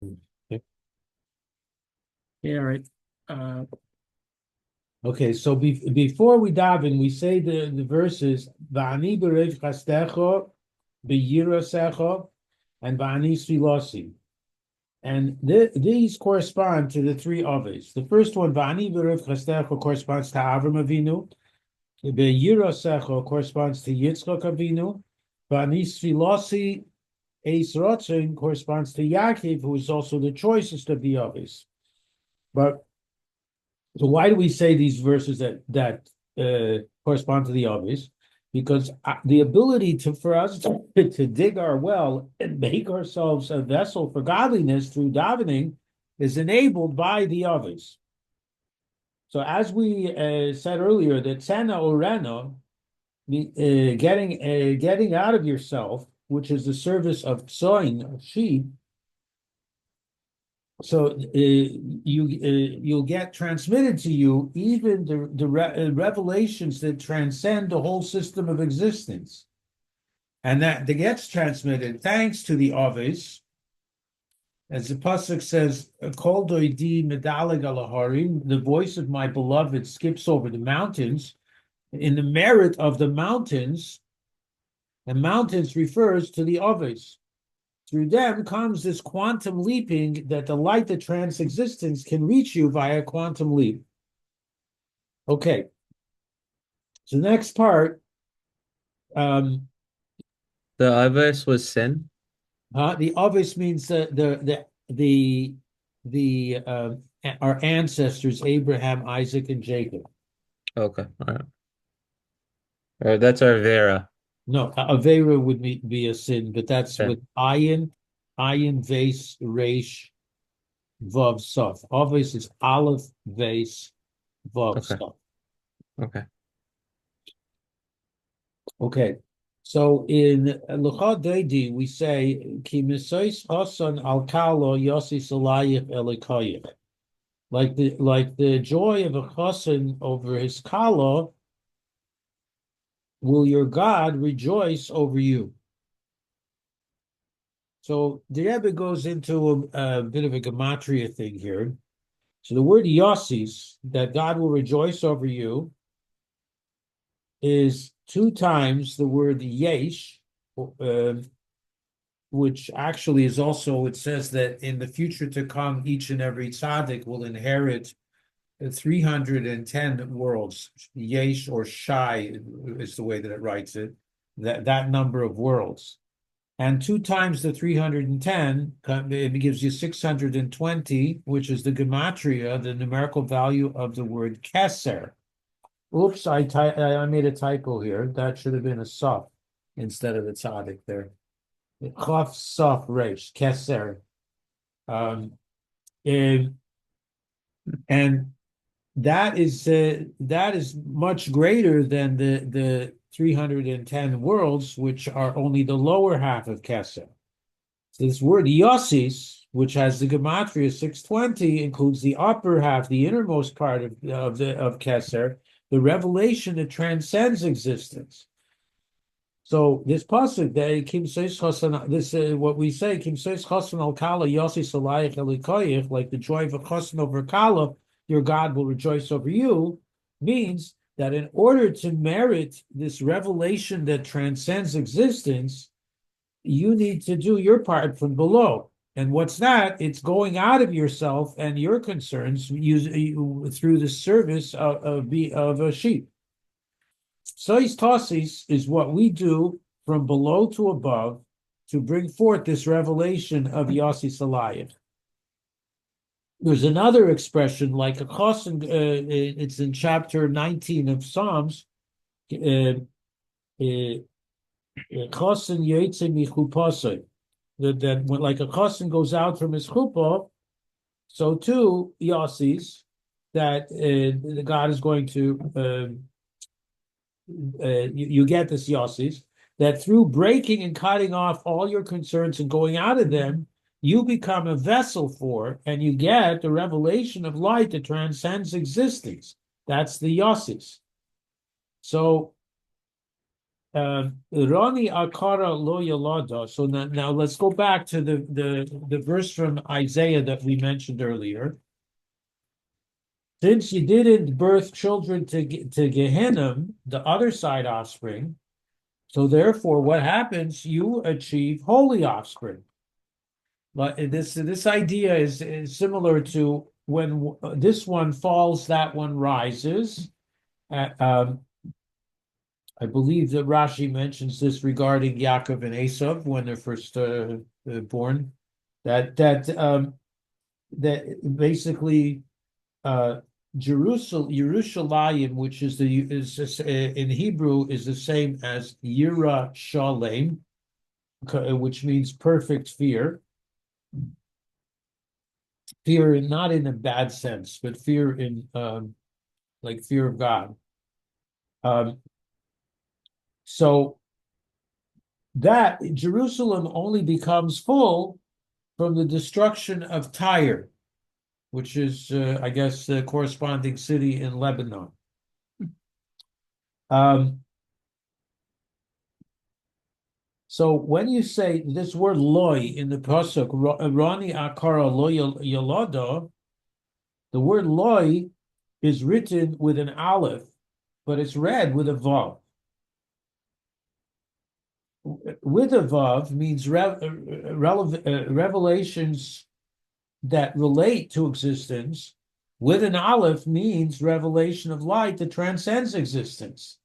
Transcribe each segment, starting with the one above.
Okay. Yeah, all right. Uh, Okay, so before we dive in, we say the verses Va'ani berev chastecho b'yirasecho and Va'ani svilasi, and these correspond to the three others. The first one, Va'ani berev chastecho, corresponds to Avram Avinu. B'yirasecho corresponds to Yitzchak Avinu. Va'ani svilasi Eis Rotzin corresponds to Yaakov, who is also the choicest of the others. But so why do we say these verses that correspond to the obvious? Because the ability for us to dig our well and make ourselves a vessel for godliness through davening is enabled by the others. So as we said earlier, that tzena oreno, getting out of yourself, which is the service of tzoin, sheep, so you'll get transmitted to you even the revelations that transcend the whole system of existence, and that gets transmitted thanks to the Ovis, as the pasuk says, "Kol doidi medaleg alaharim." The voice of my beloved skips over the mountains. In the merit of the mountains, and mountains refers to the Ovis. Through them comes this quantum leaping that the light that trans existence can reach you via quantum leap. Okay, so the next part, um, The others was sin. the obvious means the our ancestors Abraham, Isaac, and Jacob. Okay. All right. All right, that's our Vera. No, Avera would be a sin, but that's with Sin. ayin, vase, resh, vav, saf. Obvious is aleph, vase, vav, Okay. saf. Okay. Okay. So in Luchad Deidi, we say, Ki misois hasan al kalo yosi salayich elikayich. Like the joy of a chassan over his kalo, will your God rejoice over you. So the Rebbe goes into a bit of a gematria thing here. So the word yosis, that God will rejoice over you, is two times the word yesh, which actually is also, it says that in the future to come, each and every tzaddik will inherit 310 worlds. Yesh or Shai is the way that it writes it, that number of worlds. And two times the 310, it gives you 620, which is the gematria, the numerical value of the word keser. Oops, I made a typo here. That should have been a saf instead of a tzaddik there. Chaf Saf Resh Keser, um, and, and that is much greater than the 310 worlds, which are only the lower half of Keser. So this word Yosis, which has the gematria 620, includes the upper half, the innermost part of Keser, the revelation that transcends existence. So this pasuk that Kim Seis Chasan, this what we say, Kim Seis Chasan al Kala Yossi Salayich Elikoyich, like the joy of a chasan over Kala, your God will rejoice over you, means that in order to merit this revelation that transcends existence, you need to do your part from below. And what's that? It's going out of yourself and your concerns through the service of a sheep. Sois Tossis is what we do from below to above to bring forth this revelation of Yossi Salayim. There's another expression like a chosin, it's in chapter 19 of Psalms, chosin yoytze michupasei, that when like a chosin goes out from his chuppah, so too Yossis, that God is going to you get this Yossis, that through breaking and cutting off all your concerns and going out of them, you become a vessel for, and you get the revelation of light that transcends existence. That's the Yossis. So Roni Akara Lo Yalada. So now let's go back to the verse from Isaiah that we mentioned earlier. Since you didn't birth children to Gehenna, the other side offspring, so therefore what happens? You achieve holy offspring. But this idea is similar to when this one falls, that one rises. I believe that Rashi mentions this regarding Yaakov and Esav when they're first born. That basically Yerushalayim, which is in Hebrew, is the same as Yira Shalem, which means perfect fear. Fear, not in a bad sense, but fear in like fear of God. So that Jerusalem only becomes full from the destruction of Tyre, which is, I guess, the corresponding city in Lebanon. So when you say this word loy in the pasuk, Rani Akara Lo Yalada, the word loy is written with an aleph, but it's read with a vav. With a vav means revelations that relate to existence. With an aleph means revelation of light that transcends existence.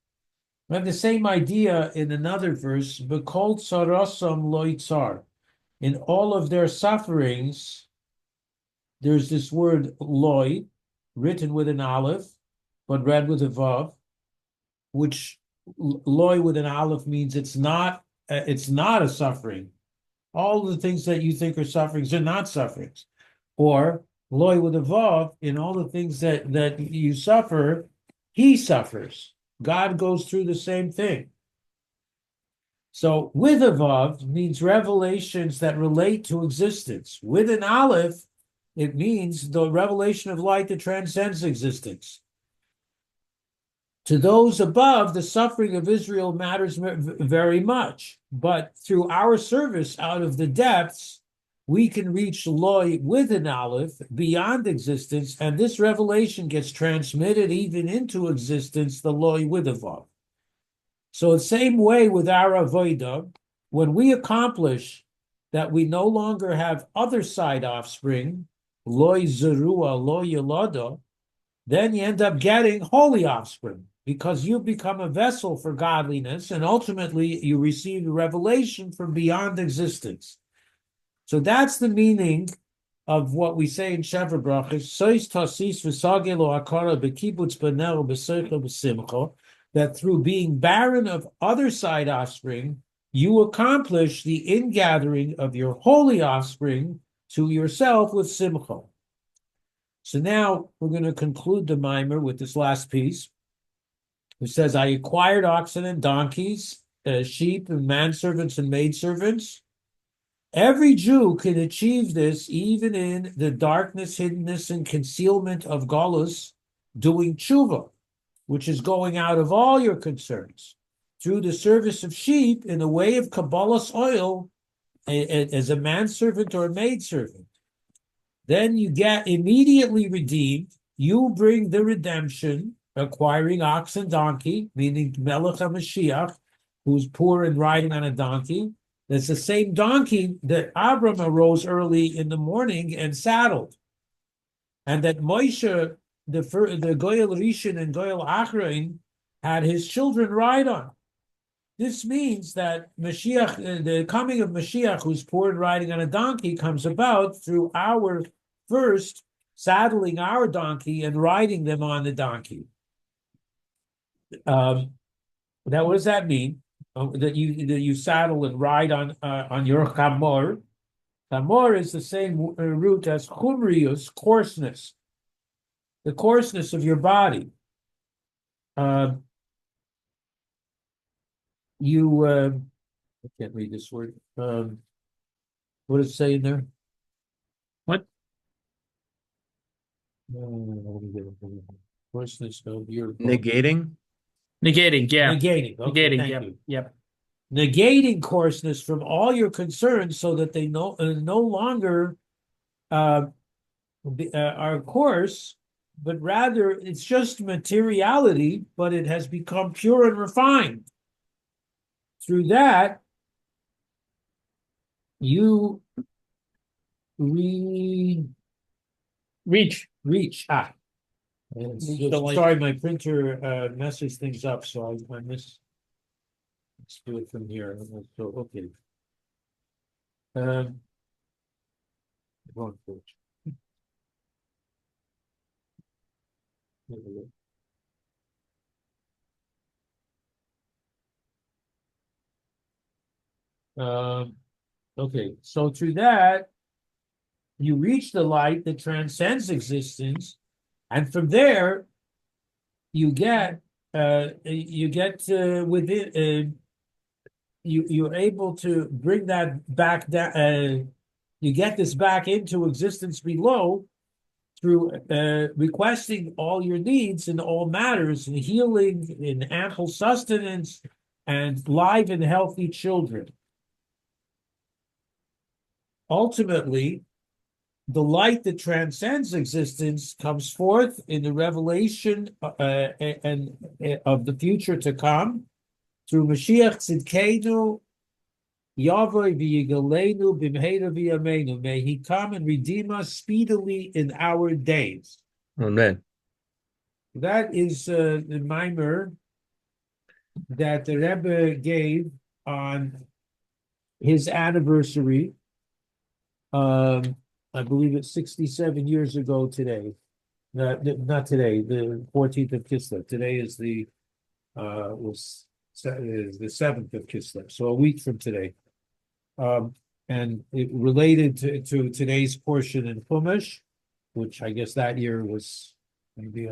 We have the same idea in another verse, B'kol tzarasam lo yitzar. In all of their sufferings, there's this word loy, written with an aleph, but read with a vav, which loy with an aleph means it's not a suffering. All the things that you think are sufferings are not sufferings. Or loy with a vav, in all the things that you suffer, he suffers. God goes through the same thing. So with a vav means revelations that relate to existence. With an aleph, it means the revelation of light that transcends existence. To those above, the suffering of Israel matters very much. But through our service out of the depths, we can reach loy with an aleph beyond existence, and this revelation gets transmitted even into existence, the loy with a vav. So the same way with our avodah, when we accomplish that we no longer have other side offspring, loy zerua, loy yalada, then you end up getting holy offspring, because you become a vessel for godliness, and ultimately you receive a revelation from beyond existence. So that's the meaning of what we say in Sheva Brachos, Sois tasis v'sagelo akara b'kibutz b'neo b'seichel b'simcha, that through being barren of other side offspring, you accomplish the ingathering of your holy offspring to yourself with simcha. So now we're going to conclude the mimer with this last piece, which says, I acquired oxen and donkeys, sheep and manservants and maidservants. Every Jew can achieve this even in the darkness, hiddenness, and concealment of Golus, doing tshuva, which is going out of all your concerns, through the service of sheep in the way of Kabbalah's oil as a manservant or a maidservant. Then you get immediately redeemed. You bring the redemption, acquiring ox and donkey, meaning Melech HaMashiach, who's poor and riding on a donkey. That's the same donkey that Abram arose early in the morning and saddled. And that Moshe, the Goyel Rishon and Goyel Achrein, had his children ride on. This means that Mashiach, the coming of Mashiach, who's poor and riding on a donkey, comes about through our first saddling our donkey and riding them on the donkey. Now, what does that mean? That you saddle and ride on your chamor. Chamor is the same root as chumrius, coarseness, the coarseness of your body. I can't read this word. What does it say in there? What? Coarseness of your Negating? Negating, yeah. Negating. Okay, Negating, thank yep, you. yep. Negating coarseness from all your concerns so that they no longer are coarse, but rather it's just materiality, but it has become pure and refined. Through that, you Reach. reach. Reach the light. Sorry, my printer messes things up, so I miss. Let's do it from here. So okay. Going for it. Okay, so through that, you reach the light that transcends existence, and from there, you get within. You're able to bring that back down. You get this back into existence below through requesting all your needs in all matters, in healing, in ample sustenance, and live and healthy children. Ultimately, the light that transcends existence comes forth in the revelation and of the future to come through Mashiach Tzidkenu Yavoy v'yigalenu b'mheira v'yameinu. May he come and redeem us speedily in our days. Amen. That is the mimer that the Rebbe gave on his anniversary. I believe it's 67 years ago today. Not today, the 14th of Kislev. Today is the 7th of Kislev, so a week from today. And it related to today's portion in Chumash, which I guess that year was maybe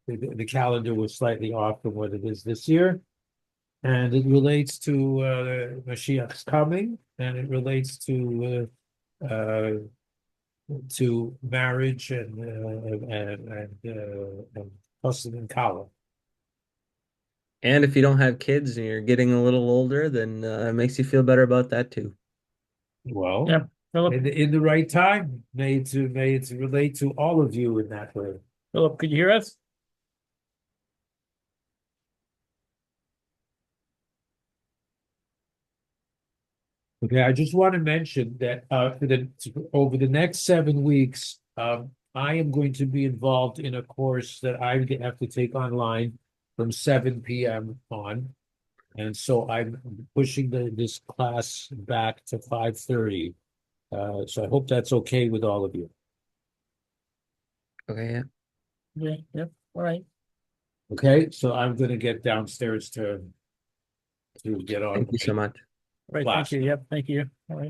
the calendar was slightly off from what it is this year. And it relates to Mashiach's coming, and it relates to marriage and husband and kala. And if you don't have kids and you're getting a little older, then it makes you feel better about that too. Well, Yep. Philip, in the right time, made to relate to all of you in that way. Philip, could you hear us? Okay, I just want to mention that over the next 7 weeks, I am going to be involved in a course that I have to take online from 7 p.m. on. And so I'm pushing this class back to 5:30. So I hope that's okay with all of you. Okay, yeah. Yeah, yep, all right. Okay, so I'm going to get downstairs to get on Thank you so much. Right, class. thank you, yep, thank you. All right.